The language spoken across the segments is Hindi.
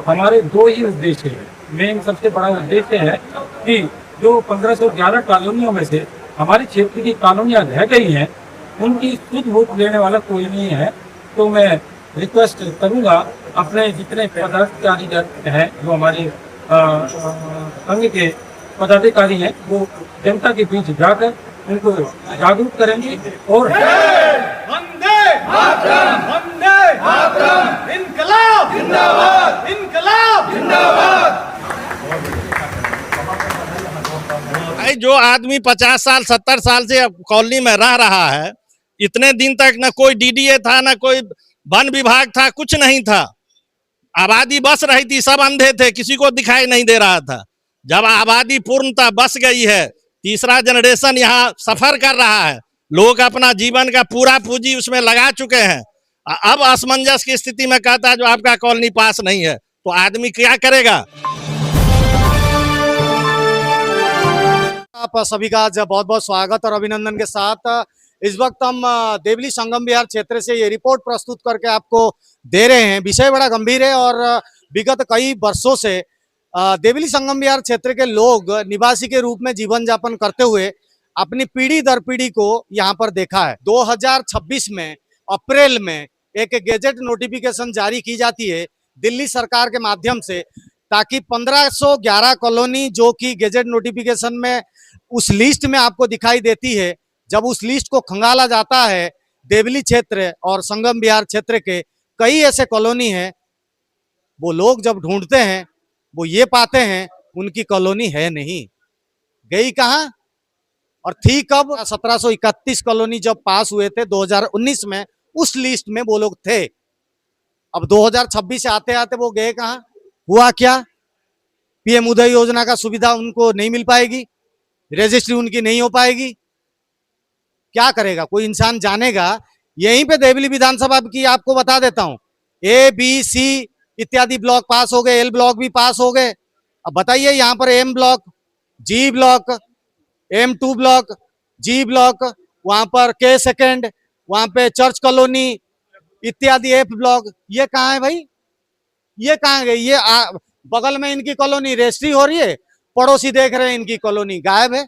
हमारे दो ही उद्देश्य है। मेन सबसे बड़ा उद्देश्य है कि जो 1511 कॉलोनियों में से हमारे क्षेत्र की कॉलोनियां रह गई हैं, उनकी शुद्ध वोट लेने वाला कोई नहीं है। तो मैं रिक्वेस्ट करूंगा अपने जितने पदाधिकारी हैं, जो हमारे संघ के पदाधिकारी हैं, वो जनता के बीच जाकर उनको जागरूक करेंगे और वंदे मातरम, वंदे मातरम, इनकलाब जिंदाबाद, इनकलाब जिंदाबाद। भाई जो आदमी 50 साल 70 साल से कॉलोनी में रह रहा है, इतने दिन तक न कोई डीडीए था, न कोई वन विभाग था, कुछ नहीं था। आबादी बस रही थी, सब अंधे थे, किसी को दिखाई नहीं दे रहा था। जब आबादी पूर्णतः बस गई है, तीसरा जनरेशन यहाँ सफर कर रहा है, लोग अपना जीवन का पूरा पूंजी उसमें लगा चुके हैं। अब असमंजस की स्थिति में कहता है जो आपका कॉलोनी पास नहीं है, तो आदमी क्या करेगा। आप सभी का बहुत बहुत स्वागत और अभिनंदन के साथ इस वक्त हम देवली संगम विहार क्षेत्र से ये रिपोर्ट प्रस्तुत करके आपको दे रहे हैं। विषय बड़ा गंभीर है और विगत कई वर्षों से देवली संगम विहार क्षेत्र के लोग निवासी के रूप में जीवन यापन करते हुए अपनी पीढ़ी दर पीढ़ी को यहाँ पर देखा है। 2026 में अप्रैल में एक गेजेट नोटिफिकेशन जारी की जाती है दिल्ली सरकार के माध्यम से, ताकि 1511 कॉलोनी जो कि गेजेट नोटिफिकेशन में उस लिस्ट में आपको दिखाई देती है, जब उस लिस्ट को खंगाला जाता है, देवली क्षेत्र और संगम विहार क्षेत्र के कई ऐसे कॉलोनी हैं, वो लोग जब ढूंढते हैं वो ये पाते हैं उनकी कॉलोनी है नहीं, गई कहाँ और थी कब। 1731 कॉलोनी जब पास हुए थे 2019 में, उस लिस्ट में वो लोग थे। अब 2026 से आते आते वो गए कहाँ, हुआ क्या। पीएम उदय योजना का सुविधा उनको नहीं मिल पाएगी, रजिस्ट्री उनकी नहीं हो पाएगी, क्या करेगा कोई इंसान जानेगा। यहीं पे देवली विधानसभा की आपको बता देता हूं, ए बी सी इत्यादि ब्लॉक पास हो गए, एल ब्लॉक भी पास हो गए। अब बताइए यहाँ पर एम ब्लॉक, जी ब्लॉक, M2 ब्लॉक, जी ब्लॉक, वहां पर के सेकेंड, वहां पे चर्च कॉलोनी इत्यादि एफ ब्लॉक, ये कहाँ है भाई, ये कहाँ गए। ये बगल में इनकी कॉलोनी रजिस्ट्री हो रही है, पड़ोसी देख रहे हैं इनकी कॉलोनी गायब है।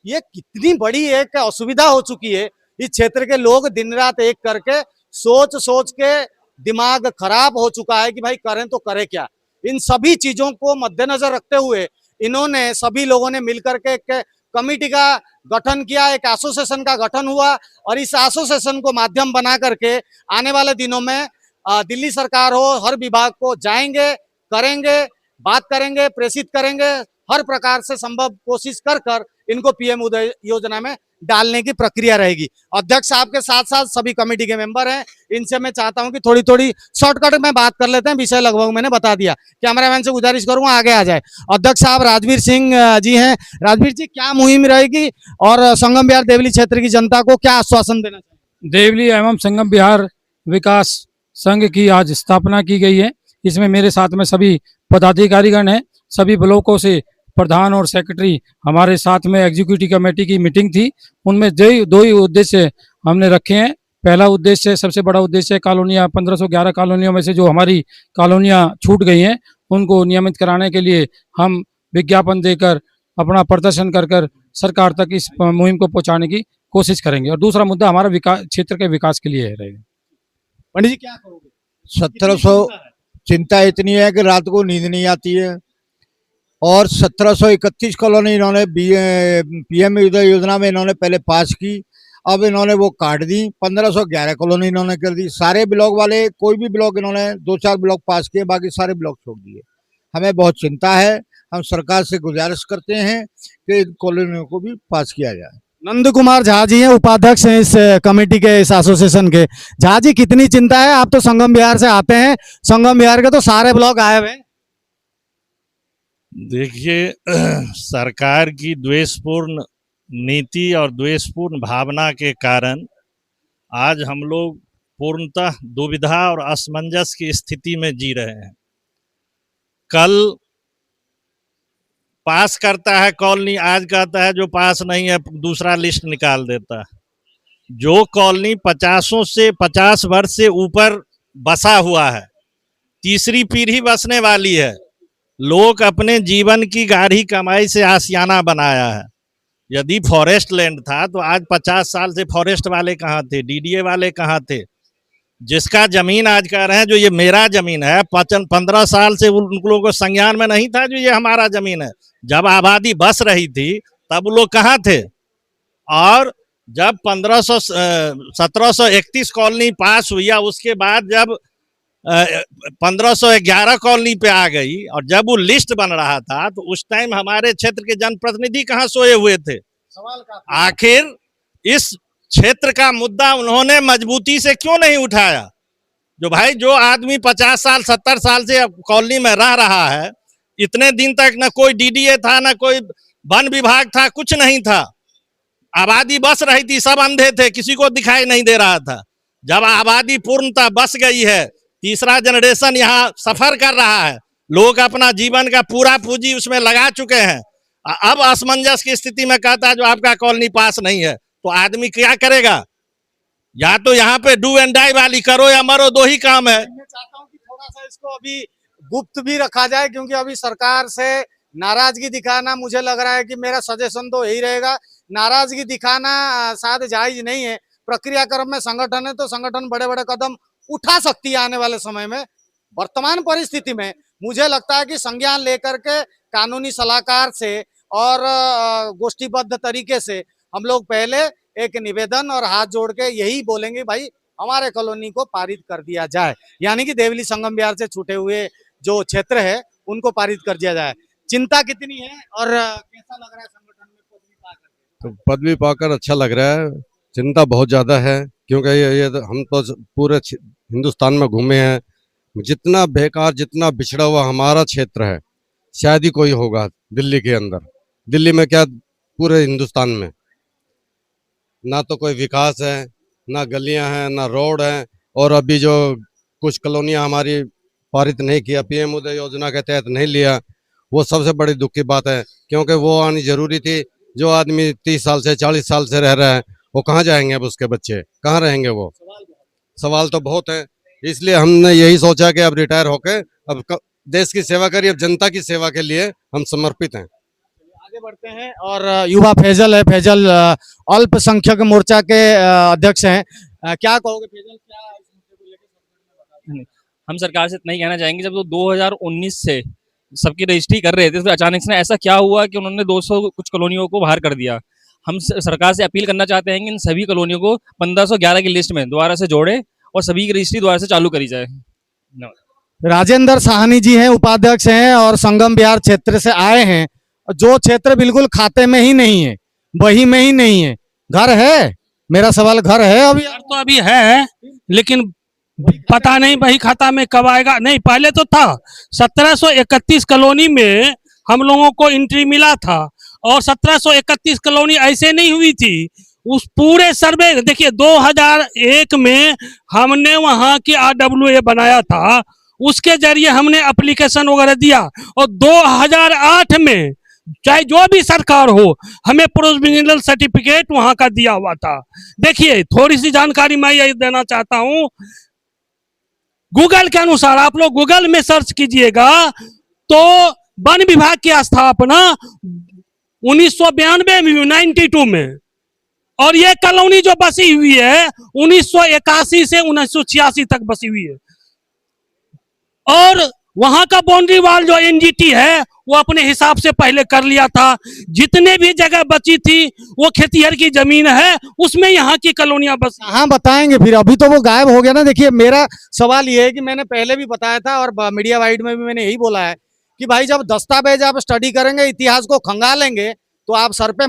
ये कितनी बड़ी एक असुविधा हो चुकी है। इस क्षेत्र के लोग दिन रात एक करके सोच सोच के दिमाग खराब हो चुका है कि भाई करें तो करें क्या। इन सभी चीजों को मद्देनजर रखते हुए इन्होंने सभी लोगों ने मिलकर के एक कमेटी का गठन किया, एक एसोसिएशन का गठन हुआ और इस एसोसिएशन को माध्यम बना करके आने वाले दिनों में दिल्ली सरकार हो, हर विभाग को जाएंगे, करेंगे, बात करेंगे, प्रेषित करेंगे, हर प्रकार से संभव कोशिश कर इनको पीएम उदय योजना में डालने की प्रक्रिया रहेगी। अध्यक्ष साहब के साथ साथ सभी कमेटी के मेंबर हैं, इनसे मैं चाहता हूं कि थोड़ी थोड़ी शॉर्टकट में बात कर लेते हैं। विषय लगभग मैंने बता दिया, कैमरामैन से गुजारिश करूंगा आगे आ जाए। अध्यक्ष साहब राजवीर सिंह जी हैं। राजवीर जी, क्या मुहिम रहेगी और संगम विहार देवली क्षेत्र की जनता को क्या आश्वासन देना चाहिए। देवली एवं संगम विहार विकास संघ की आज स्थापना की गई है। इसमें मेरे साथ में सभी पदाधिकारीगण हैं, सभी ब्लॉकों से प्रधान और सेक्रेटरी हमारे साथ में एग्जीक्यूटिव कमेटी की मीटिंग थी। उनमें दो ही उद्देश्य हमने रखे हैं। पहला उद्देश्य, सबसे बड़ा उद्देश्य, कॉलोनियाँ 1511 कॉलोनियों में से जो हमारी कॉलोनियाँ छूट गई हैं उनको नियमित कराने के लिए हम विज्ञापन देकर अपना प्रदर्शन कर सरकार तक इस मुहिम को पहुँचाने की कोशिश करेंगे। और दूसरा मुद्दा हमारा विकास, क्षेत्र के विकास के लिए रहेगा। पंडित जी क्या कहोगे। 1700 चिंता इतनी है कि रात को नींद नहीं आती है। और 1731 कॉलोनी इन्होंने पीएम उदय योजना में इन्होंने पहले पास की, अब इन्होंने वो काट दी। 1511 कॉलोनी इन्होंने कर दी। सारे ब्लॉक वाले, कोई भी ब्लॉक इन्होंने 2-4 ब्लॉक पास किए, बाकी सारे ब्लॉक छोड़ दिए। हमें बहुत चिंता है, हम सरकार से गुजारिश करते हैं कि इन कॉलोनियों को भी पास किया जाए। नंद कुमार झा जी हैं, उपाध्यक्ष हैं इस कमेटी के, इस एसोसिएशन के। झा जी, कितनी चिंता है, आप तो संगम विहार से आते हैं, संगम विहार के तो सारे ब्लॉक गायब हैं। देखिए, सरकार की द्वेषपूर्ण नीति और द्वेषपूर्ण भावना के कारण आज हम लोग पूर्णतः दुविधा और असमंजस की स्थिति में जी रहे हैं। कल पास करता है कॉलोनी, आज कहता है जो पास नहीं है दूसरा लिस्ट निकाल देता है। जो कॉलोनी 50 वर्ष से ऊपर बसा हुआ है, तीसरी पीढ़ी बसने वाली है। लोग अपने जीवन की गाढ़ी कमाई से आशियाना बनाया है। यदि फॉरेस्ट लैंड था तो आज 50 साल से फॉरेस्ट वाले कहाँ थे, डीडीए वाले कहाँ थे? जिसका जमीन आज कह रहे हैं जो ये मेरा जमीन है, 15 साल से उन लोगों को संज्ञान में नहीं था जो ये हमारा जमीन है। जब आबादी बस रही थी तब लोग कहाँ थे? और जब 1731 कॉलोनी पास हुई, उसके बाद जब 1511 कॉलोनी पे आ गई और जब वो लिस्ट बन रहा था तो उस टाइम हमारे क्षेत्र के जनप्रतिनिधि कहाँ सोए हुए थे? आखिर इस क्षेत्र का मुद्दा उन्होंने मजबूती से क्यों नहीं उठाया? जो भाई जो आदमी 50 साल 70 साल से कॉलोनी में रह रहा है, इतने दिन तक न कोई डीडीए था, न कोई वन विभाग था, कुछ नहीं था। आबादी बस रही थी, सब अंधे थे, किसी को दिखाई नहीं दे रहा था। जब आबादी पूर्णतः बस गई है, तीसरा जनरेशन यहाँ सफर कर रहा है, लोग अपना जीवन का पूरा पूंजी उसमें लगा चुके हैं। अब असमंजस की स्थिति में कहता है जो आपका कॉलोनी पास नहीं है, तो आदमी क्या करेगा? या तो यहाँ पे डू एंड डाई वाली करो या मरो, दो ही काम है। मैं चाहता हूँ कि थोड़ा सा इसको अभी गुप्त भी रखा जाए, क्योंकि अभी सरकार से नाराजगी दिखाना, मुझे लग रहा है कि मेरा सजेशन तो यही रहेगा, नाराजगी दिखाना शायद जायज नहीं है। प्रक्रिया क्रम में संगठन है तो संगठन बड़े बड़े कदम उठा सकती है आने वाले समय में। वर्तमान परिस्थिति में मुझे लगता है कि संज्ञान लेकर के कानूनी सलाहकार से और गोष्ठीबद्ध तरीके से हम लोग पहले एक निवेदन और हाथ जोड़ के यही बोलेंगे, भाई हमारे कॉलोनी को पारित कर दिया जाए, यानी कि देवली संगम विहार से छूटे हुए जो क्षेत्र है उनको पारित कर दिया जाए। चिंता कितनी है और कैसा लग रहा है संगठन में पदवी पाकर? तो पदवी पाकर अच्छा लग रहा है, चिंता बहुत ज़्यादा है, क्योंकि ये हम तो पूरे हिंदुस्तान में घूमे हैं। जितना बेकार, जितना बिछड़ा हुआ हमारा क्षेत्र है, शायद ही कोई होगा दिल्ली के अंदर। दिल्ली में क्या, पूरे हिंदुस्तान में ना तो कोई विकास है, ना गलियां हैं, ना रोड हैं। और अभी जो कुछ कॉलोनियां हमारी पारित नहीं किया, पीएम उदय योजना के तहत नहीं लिया, वो सबसे बड़ी दुख की बात है, क्योंकि वो आनी जरूरी थी। जो आदमी 30 साल से 40 साल से रह रहा है, वो कहाँ जाएंगे? अब उसके बच्चे कहाँ रहेंगे? वो सवाल तो बहुत है। इसलिए हमने यही सोचा कि अब रिटायर होके अब देश की सेवा करिए, अब जनता की सेवा के लिए हम समर्पित हैं। आगे बढ़ते हैं और युवा फैजल है। फैजल अल्पसंख्यक मोर्चा के अध्यक्ष हैं। क्या कहोगे फैजल, क्या इस मुद्दे को लेकर सरकार ने बताया? हम सरकार से इतना ही कहना चाहेंगे, जब वो 2019 से सबकी रजिस्ट्री कर रहे थे तो अचानक से ऐसा क्या हुआ कि उन्होंने 200 कुछ कॉलोनियों को बाहर कर दिया। हम सरकार से अपील करना चाहते हैं कि इन सभी कॉलोनियों को 1511 की लिस्ट में दोबारा से जोड़े और सभी की रजिस्ट्री दोबारा से चालू करी जाए। राजेंद्र साहनी जी हैं, उपाध्यक्ष हैं और संगम विहार क्षेत्र से आए हैं। जो क्षेत्र बिल्कुल खाते में ही नहीं है, वही में ही नहीं है, घर है। मेरा सवाल, घर है अभी? घर तो अभी है, लेकिन पता नहीं बही खाता में कब आएगा। नहीं, पहले तो था 1731 कॉलोनी में हम लोगों को एंट्री मिला था, और 1731 कॉलोनी ऐसे नहीं हुई थी। उस पूरे सर्वे देखिए, 2001 में हमने वहां की RWA बनाया था, उसके जरिए हमने एप्लीकेशन वगैरह दिया, और 2008 में चाहे जो भी सरकार हो, हमें प्रोविजनल सर्टिफिकेट वहां का दिया हुआ था। देखिए, थोड़ी सी जानकारी मैं ये देना चाहता हूं। गूगल के अनुसार, आप लोग गूगल में सर्च कीजिएगा तो वन विभाग की स्थापना 1992 में, 92 में, और ये कॉलोनी जो बसी हुई है 1981 से 1986 तक बसी हुई है। और वहां का बाउंड्री वॉल जो एनजीटी है वो अपने हिसाब से पहले कर लिया था। जितने भी जगह बची थी वो खेतिहर की जमीन है, उसमें यहाँ की कॉलोनियां बस। हाँ, बताएंगे फिर, अभी तो वो गायब हो गया ना। देखिए, मेरा सवाल ये है कि मैंने पहले भी बताया था और मीडिया वाइड में भी मैंने यही बोला है कि भाई जब दस्तावेज आप स्टडी करेंगे, इतिहास को खंगालेंगे, तो आप सर पे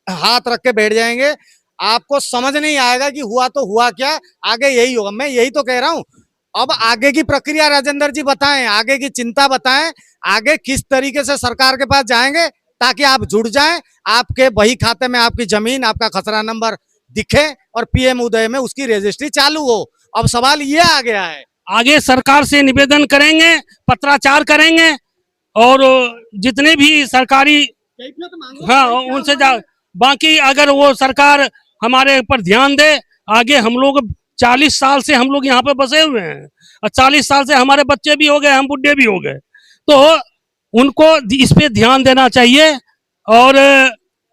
हाथ रख के बैठ जाएंगे। आपको समझ नहीं आएगा कि हुआ तो हुआ क्या, आगे यही होगा। मैं यही तो कह रहा हूँ। अब आगे की प्रक्रिया राजेंद्र जी बताएं, आगे की चिंता बताएं, आगे किस तरीके से सरकार के पास जाएंगे ताकि आप जुड़ जाएं, आपके बही खाते में आपकी जमीन, आपका खसरा नंबर दिखे और पीएम उदय में उसकी रजिस्ट्री चालू हो। अब सवाल ये आ गया है, आगे सरकार से निवेदन करेंगे, पत्राचार करेंगे, और जितने भी सरकारी, हाँ, उनसे बाकी अगर वो सरकार हमारे ऊपर ध्यान दे, आगे हम लोग 40 साल से हम लोग यहाँ पे बसे हुए हैं, और 40 साल से हमारे बच्चे भी हो गए, हम बुढ़े भी हो गए। तो उनको इस पे ध्यान देना चाहिए और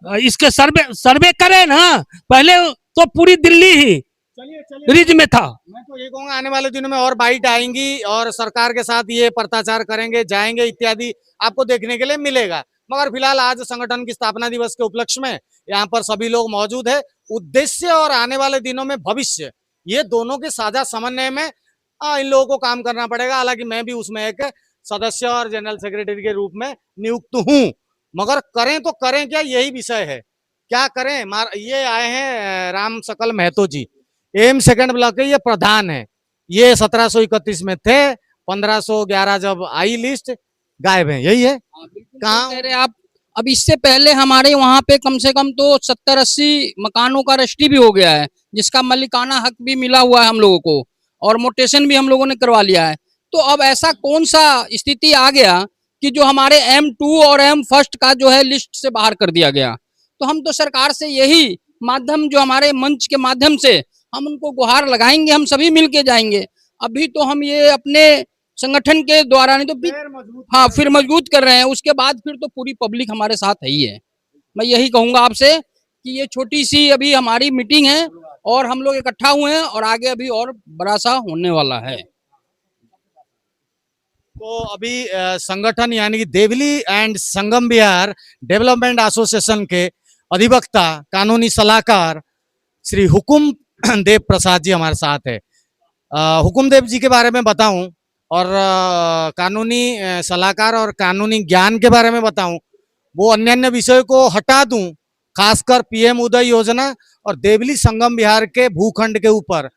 इसके सर्वे सर्वे करें ना। पहले तो पूरी दिल्ली ही चलिए रिज में था। मैं तो ये कहूंगा आने वाले दिनों में और बाइट आएंगी और सरकार के साथ ये पत्राचार करेंगे, जाएंगे इत्यादि आपको देखने के लिए मिलेगा। मगर फिलहाल आज संगठन की स्थापना दिवस के उपलक्ष्य में यहाँ पर सभी लोग मौजूद है। उद्देश्य और आने वाले दिनों में भविष्य, ये दोनों के साझा समन्वय में इन लोगों को काम करना पड़ेगा। हालांकि मैं भी उसमें एक सदस्य और जनरल सेक्रेटरी के रूप में नियुक्त हूँ, मगर करें तो करें क्या, यही विषय है। क्या करें? ये आए हैं राम सकल महतो जी, एम सेकंड ब्लॉक के ये प्रधान है। ये 1731 में थे, 1511 जब आई लिस्ट गायब है, यही है। कहाँ कह रहे आप? अब इससे पहले हमारे वहाँ पे कम से कम तो 70-80 मकानों का रजिस्ट्री भी हो गया है, जिसका मलिकाना हक भी मिला हुआ है हम लोगों को, और मोटेशन भी हम लोगों ने करवा लिया है। तो अब ऐसा कौन सा स्थिति आ गया कि जो हमारे M2 और M1 का जो है लिस्ट से बाहर कर दिया गया? तो हम तो सरकार से यही माध्यम, जो हमारे मंच के माध्यम से हम उनको गुहार लगाएंगे, हम सभी मिलके जाएंगे। अभी तो हम ये अपने संगठन के द्वारा नहीं तो हाँ फिर मजबूत कर रहे हैं, उसके बाद फिर तो पूरी पब्लिक हमारे साथ है ही है। मैं यही कहूंगा आपसे कि ये छोटी सी अभी हमारी मीटिंग है और हम लोग इकट्ठा हुए हैं, और आगे अभी और बड़ा सा होने वाला है। तो अभी संगठन यानी कि Deoli and Sangam Vihar development association के अधिवक्ता कानूनी सलाहकार श्री हुकुम देव प्रसाद जी हमारे साथ है। हुकुम देव जी के बारे में बताऊं और कानूनी सलाहकार और कानूनी ज्ञान के बारे में बताऊं, वो अन्य विषयों को हटा दूं, खासकर पीएम उदय योजना और देवली संगम बिहार के भूखंड के ऊपर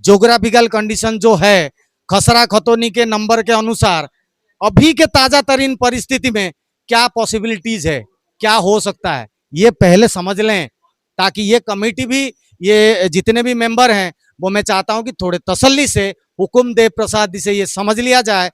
ज्योग्राफिकल कंडीशन जो है खसरा खतौनी के नंबर के अनुसार अभी के ताजा तरीन परिस्थिति में क्या पॉसिबिलिटीज है, क्या हो सकता है, ये पहले समझ लें, ताकि ये कमेटी भी, ये जितने भी मेंबर हैं, वो मैं चाहता हूं कि थोड़े तसल्ली से हुकुम देव प्रसाद जी से ये समझ लिया जाए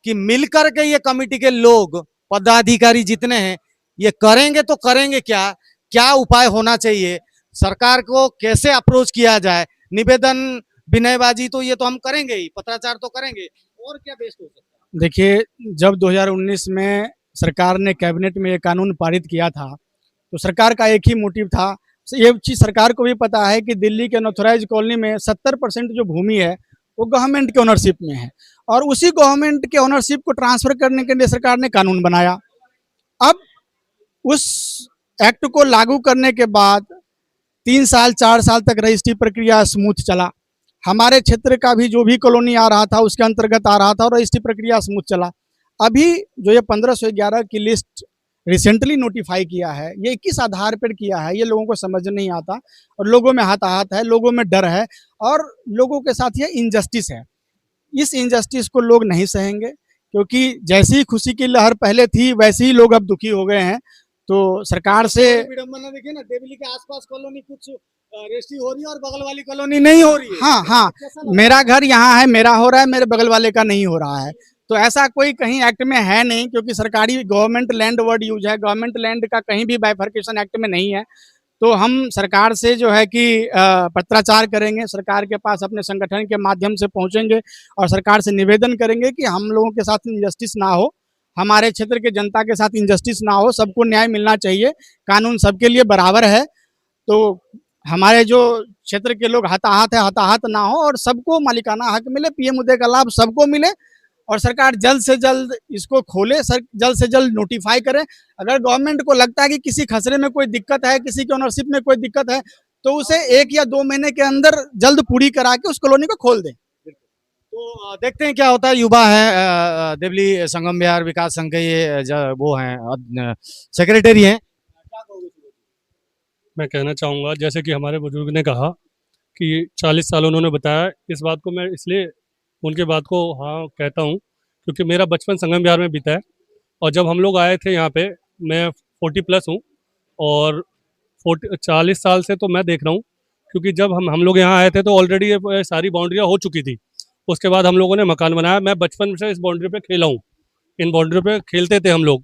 कि मिलकर के ये कमेटी के लोग, पदाधिकारी जितने हैं, ये करेंगे तो करेंगे क्या, क्या उपाय होना चाहिए, सरकार को कैसे अप्रोच किया जाए। निवेदन विनयबाजी तो ये तो हम करेंगे ही, पत्राचार तो करेंगे, और क्या बेस्ट हो सकता है? देखिए, जब 2019 में सरकार ने कैबिनेट में ये कानून पारित किया था, तो सरकार का एक ही मोटिव था। ये चीज़ सरकार को भी पता है कि दिल्ली के अनऑथराइज कॉलोनी में 70% जो भूमि है वो गवर्नमेंट के ओनरशिप में है, और उसी गवर्नमेंट के ओनरशिप को ट्रांसफर करने के लिए सरकार ने कानून बनाया। अब उस एक्ट को लागू करने के बाद 3 साल 4 साल तक रजिस्ट्री प्रक्रिया स्मूथ चला। हमारे क्षेत्र का भी जो भी कॉलोनी आ रहा था उसके अंतर्गत आ रहा था और रजिस्ट्री प्रक्रिया स्मूथ चला। अभी जो ये 1511 की लिस्ट रिसेंटली नोटिफाई किया है, ये किस आधार पर किया है ये लोगों को समझ नहीं आता, और लोगों में हाथाहाथ है, लोगों में डर है, और लोगों के साथ ये इनजस्टिस है। इस इनजस्टिस को लोग नहीं सहेंगे, क्योंकि जैसी खुशी की लहर पहले थी वैसे ही लोग अब दुखी हो गए हैं। तो सरकार से विडंबना देखिए ना, देवली के आसपास कॉलोनी कुछ रजिस्ट्री हो रही है और बगल वाली कॉलोनी नहीं हो रही है। हाँ, मेरा घर यहाँ है, मेरा हो रहा है, मेरे बगल वाले का नहीं हो रहा है। तो ऐसा कोई कहीं एक्ट में है नहीं, क्योंकि सरकारी गवर्नमेंट लैंड वर्ड यूज है, गवर्नमेंट लैंड का कहीं भी बाइफर्केशन एक्ट में नहीं है। तो हम सरकार से जो है कि पत्राचार करेंगे, सरकार के पास अपने संगठन के माध्यम से पहुंचेंगे और सरकार से निवेदन करेंगे कि हम लोगों के साथ इनजस्टिस ना हो, हमारे क्षेत्र के जनता के साथ इनजस्टिस ना हो, सबको न्याय मिलना चाहिए, कानून सबके लिए बराबर है। तो हमारे जो क्षेत्र के लोग हताहत है, हताहत ना हो और सबको मालिकाना हक मिले, पीएम उदय का लाभ सबको मिले, और सरकार जल्द से जल्द इसको खोले, जल्द से जल्द नोटिफाई करे। अगर गवर्नमेंट को लगता है कि किसी खसरे में कोई दिक्कत है, किसी के ओनरशिप में कोई दिक्कत है, तो उसे 1 या 2 महीने के अंदर जल्द पूरी करा के उस कॉलोनी को खोल दें। तो देखते हैं क्या होता है। युवा है, देवली संगम बिहार विकास संघ के ये वो हैं, सेक्रेटरी हैं। मैं कहना चाहूँगा, जैसे कि हमारे बुजुर्ग ने कहा कि 40 साल उन्होंने बताया, इस बात को मैं इसलिए उनके बात को हाँ कहता हूँ क्योंकि मेरा बचपन संगम बिहार में बीता है, और जब हम लोग आए थे यहाँ पे, मैं 40+ हूँ और 40 साल से तो मैं देख रहा हूँ, क्योंकि जब हम लोग यहाँ आए थे तो ऑलरेडी ये सारी बाउंड्रियाँ हो चुकी थी। उसके बाद हम लोगों ने मकान बनाया। मैं बचपन से इस बाउंड्री पे खेला हूँ, इन बाउंड्री पे खेलते थे हम लोग,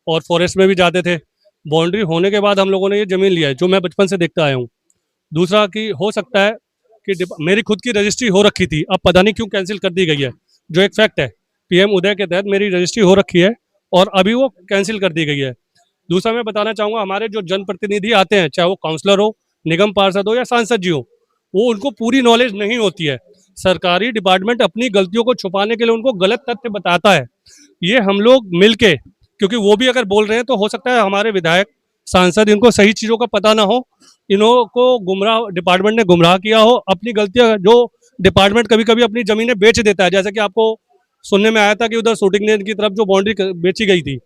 और फॉरेस्ट में भी जाते थे। बाउंड्री होने के बाद हम लोगों ने ये ज़मीन लिया है, जो मैं बचपन से देखता आया हूँ। दूसरा कि हो सकता है कि मेरी खुद की रजिस्ट्री हो रखी थी, अब पता नहीं क्यों कैंसिल कर दी गई है, जो एक फैक्ट है, पीएम उदय के तहत मेरी रजिस्ट्री हो रखी है और अभी वो कैंसिल कर दी गई है। दूसरा मैं बताना चाहूँगा, हमारे जो जनप्रतिनिधि आते हैं, चाहे वो काउंसलर हो, निगम पार्षद हो या सांसद जी हो, वो उनको पूरी नॉलेज नहीं होती है। सरकारी डिपार्टमेंट अपनी गलतियों को छुपाने के लिए उनको गलत तथ्य बताता है। ये हम लोग मिलके, क्योंकि वो भी अगर बोल रहे हैं तो हो सकता है हमारे विधायक सांसद इनको सही चीज़ों का पता ना हो, इन्हों को गुमराह डिपार्टमेंट ने गुमराह किया हो, अपनी गलतियां, जो डिपार्टमेंट कभी कभी अपनी जमीनें बेच देता है, जैसे कि आपको सुनने में आया था कि उधर शूटिंग रेंज की तरफ जो बाउंड्री बेची गई थी,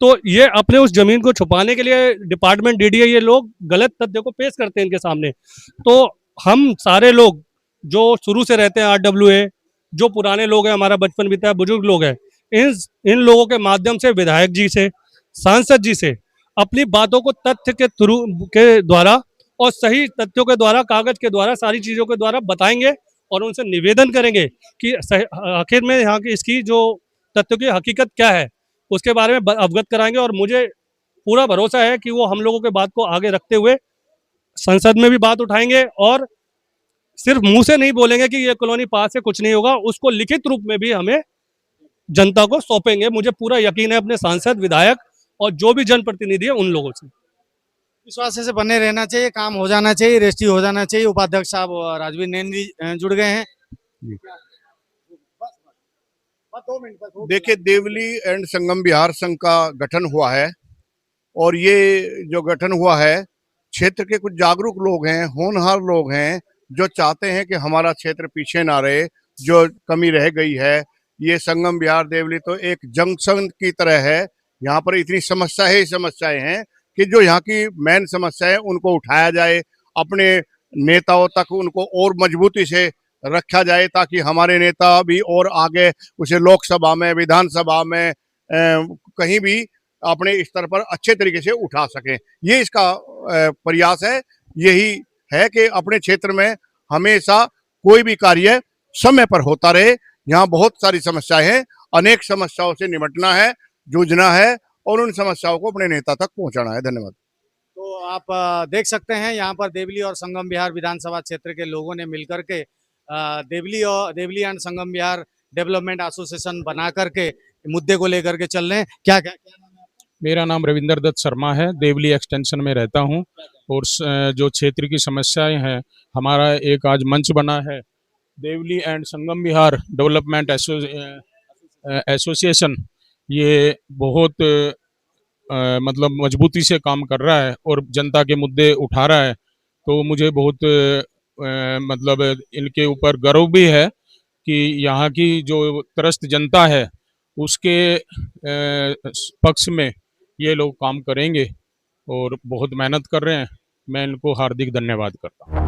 तो ये अपने उस जमीन को छुपाने के लिए डिपार्टमेंट डीडीए ये लोग गलत तथ्य को पेश करते हैं इनके सामने। तो हम सारे लोग जो शुरू से रहते हैं RWA, जो पुराने लोग हैं, हमारा बचपन बीता है, बुजुर्ग लोग हैं, इन लोगों के माध्यम से विधायक जी से, सांसद जी से अपनी बातों को तथ्य के थ्रू के द्वारा और सही तथ्यों के द्वारा, कागज के द्वारा, सारी चीजों के द्वारा बताएंगे और उनसे निवेदन करेंगे कि आखिर में यहाँ की इसकी जो तथ्यों की हकीकत क्या है उसके बारे में अवगत कराएंगे। और मुझे पूरा भरोसा है कि वो हम लोगों के बात को आगे रखते हुए संसद में भी बात उठाएंगे और सिर्फ मुंह से नहीं बोलेंगे कि ये कॉलोनी पास है, कुछ नहीं होगा, उसको लिखित रूप में भी हमें जनता को सौंपेंगे। मुझे पूरा यकीन है अपने सांसद, विधायक और जो भी जनप्रतिनिधि है उन लोगों से। विश्वास से बने रहना चाहिए, काम हो जाना चाहिए, रजिस्ट्री हो जाना चाहिए। उपाध्यक्ष साहब राजवीर नैन जी जुड़ गए हैं। बस 2 मिनट बस। देखिए, देवली एंड संगम विहार संघ का गठन हुआ है और ये जो गठन हुआ है, क्षेत्र के कुछ जागरूक लोग हैं, होनहार लोग हैं, जो चाहते हैं कि हमारा क्षेत्र पीछे ना रहे, जो कमी रह गई है। ये संगम विहार देवली तो एक जंक्शन की तरह है, यहाँ पर इतनी समस्याएं हैं कि जो यहाँ की मेन समस्या है उनको उठाया जाए, अपने नेताओं तक उनको और मजबूती से रखा जाए, ताकि हमारे नेता भी और आगे उसे लोकसभा में, विधानसभा में, कहीं भी अपने स्तर पर अच्छे तरीके से उठा सकें। ये इसका प्रयास है। यही है कि अपने क्षेत्र में हमेशा कोई भी कार्य समय पर होता रहे। यहाँ बहुत सारी समस्याएं हैं, अनेक समस्याओं से निपटना है, जूझना है और उन समस्याओं को अपने नेता तक पहुंचाना है। धन्यवाद। तो आप देख सकते हैं यहाँ पर देवली और संगम विहार विधानसभा क्षेत्र के लोगों ने मिलकर के Deoli and Sangam Vihar development association बना करके मुद्दे को लेकर के चल रहे हैं। क्या नाम है? मेरा नाम रविंदर दत्त शर्मा है, देवली एक्सटेंशन में रहता हूं और जो क्षेत्र की समस्याएं हैं, हमारा एक आज मंच बना है, Deoli and Sangam Vihar development association. ये बहुत मतलब मजबूती से काम कर रहा है और जनता के मुद्दे उठा रहा है। तो मुझे बहुत मतलब इनके ऊपर गर्व भी है कि यहाँ की जो त्रस्त जनता है उसके पक्ष में ये लोग काम करेंगे और बहुत मेहनत कर रहे हैं। मैं इनको हार्दिक धन्यवाद करता हूँ।